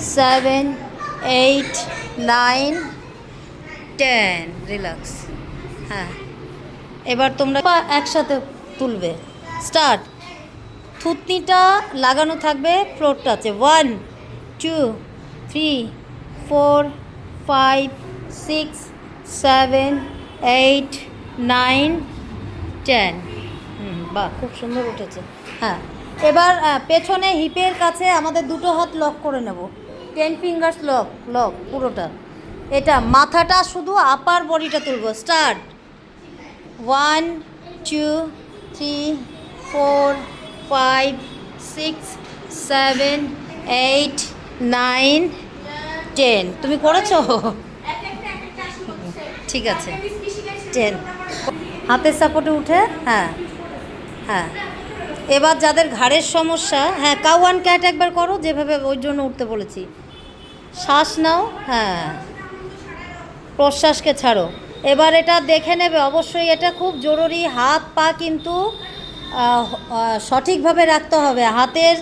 7 8 9 10 relax. হ্যাঁ, এবার তোমরা একসাথে তুলবে। স্টার্ট। থুতনিটা লাগানো থাকবে ফ্লোর টাচে। 1 2 3 4 5 6 7 8 9 10। বাহ, খুব সুন্দর উঠেছে। হ্যাঁ, এবার পেছনে হিপের কাছে আমাদের দুটো হাত লক করে নেব। 10 ফিঙ্গার্স লক লক পুরোটা। এটা মাথাটা শুধু আপার বডিটা তুলব। স্টার্ট। 1 2 3 4 5 6 7 8 9 10। তুমি করেছো? ঠিক আছে, 10। হাতের সাপোর্টে উঠে। হ্যাঁ হ্যাঁ, এবার যাদের ঘাড়ের সমস্যা, হ্যাঁ কাউ অ্যান্ড ক্যাট একবার করো, যেভাবে ওই জন্য উঠতে বলেছি। শ্বাস নাও, হ্যাঁ, প্রশ্বাসকে ছাড়ো। এবার এটা দেখে নেবে, অবশ্যই এটা খুব জরুরি। হাত পা কিন্তু সঠিকভাবে রাখতে হবে, হাতের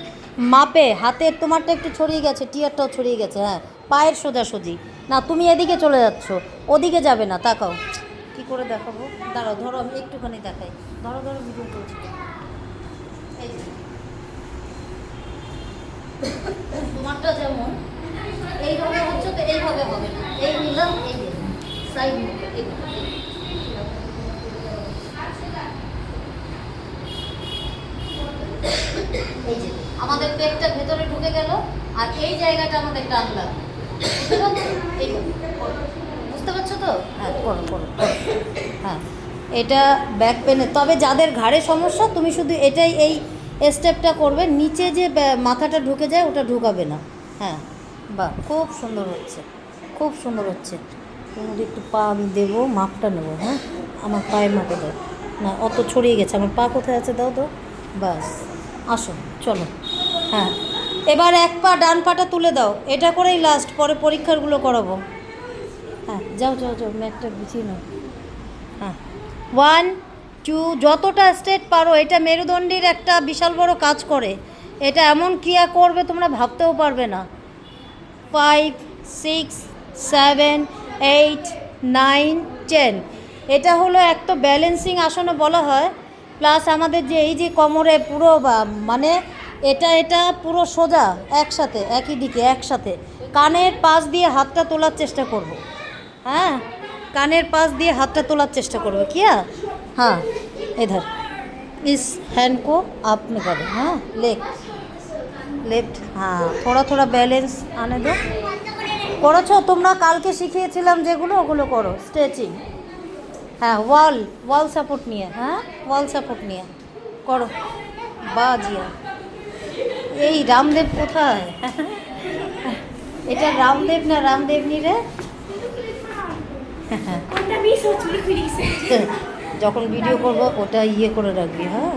মাপে। হাতের তোমারটা একটু ছড়িয়ে গেছে, টিয়ারটাও ছড়িয়ে গেছে। হ্যাঁ, পায়ের সোজাসুজি না, তুমি এদিকে চলে যাচ্ছ, ওদিকে যাবে না। তাকাও, কী করে দেখাবো, দাঁড়াও, ধরো আমি একটুখানি দেখাই। ধরো ধরো, ভিডিও করছি। এই যে তোমারটা যেমন এইভাবে হচ্ছে, তো এইভাবে হবে না। এই নিলাম, এই যে সাইড, এই যে আমাদের পেটটা ভেতরে ঢুকে গেল, আর এই জায়গাটা আমাদের টানলাম। বুঝতে পারছো তো? হ্যাঁ, করো করো। হ্যাঁ, এটা ব্যাক পেনে। তবে যাদের ঘাড়ে সমস্যা, তুমি শুধু এটাই, এই স্টেপটা করবে। নিচে যে মাথাটা ঢুকে যায়, ওটা ঢুকাবে না। হ্যাঁ, বাহ, খুব সুন্দর হচ্ছে, খুব সুন্দর হচ্ছে। তোমাদের একটু পা আমি দেবো, মাপটা নেবো। হ্যাঁ, আমার পায়ের মাপে দাও না, অত ছড়িয়ে গেছে। আমার পা কোথায় আছে, দাও দাও, বাস। আসো, চলো। হ্যাঁ, এবার এক পা, ডান পাটা তুলে দাও। এটা করেই লাস্ট, পরে পরীক্ষারগুলো করাবো। হ্যাঁ, যাও যাও যাও, ম্যাটটা গুছিয়ে নাও। হ্যাঁ, 1 2, যতটা স্টেট পারো। এটা মেরুদণ্ডের একটা বিশাল বড় কাজ করে। এটা এমন ক্রিয়া করবে তোমরা ভাবতেও পারবে না। 5 6 7 8 9 10। এটা হলো এক তো ব্যালেন্সিং আসনও বলা হয়, প্লাস আমাদের যে এই যে কোমরে পুরো মানে এটা পুরো সোজা একসাথে, একই দিকে একসাথে। কানের পাশ দিয়ে হাতটা তোলার চেষ্টা করব। হ্যাঁ, কানের পাশ দিয়ে হাতটা তোলার চেষ্টা করবে। क्या? हाँ, इधर इस हैंड को आप में करो। हाँ, लेफ्ट। हाँ, थोड़ा थोड़ा बैलेंस आने दो। করেছো তোমরা? কালকে শিখিয়েছিলাম যেগুলো, ওগুলো করো। স্ট্রেচিং। হ্যাঁ, ওয়াল সাপোর্ট নিয়ে। হ্যাঁ, ওয়াল সাপোর্ট নিয়ে করো। বাজিয়া, এই রামদেব কোথায়? এটা রামদেব না রামদেবনি রে? যখন ভিডিও করবো ওটা ইয়ে করে রাখবি। হ্যাঁ,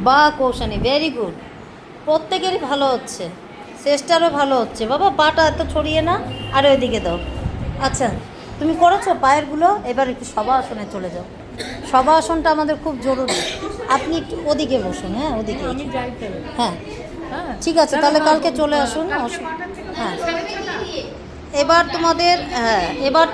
বা কৌশানি, ভেরি গুড। প্রত্যেকেরই ভালো হচ্ছে, চেষ্টারও ভালো হচ্ছে। বাবা, পাটা এত ছড়িয়ে না, আর ওইদিকে দাও। আচ্ছা, তুমি করেছো পায়েরগুলো? এবার একটু সবাসনে চলে যাও। সবাসনটা আমাদের খুব জরুরি। আপনি একটু ওদিকে বসুন। হ্যাঁ, ওদিকে। হ্যাঁ, ঠিক আছে, তাহলে কালকে চলে আসুন। হ্যাঁ, এবার তোমাদের, হ্যাঁ, এবার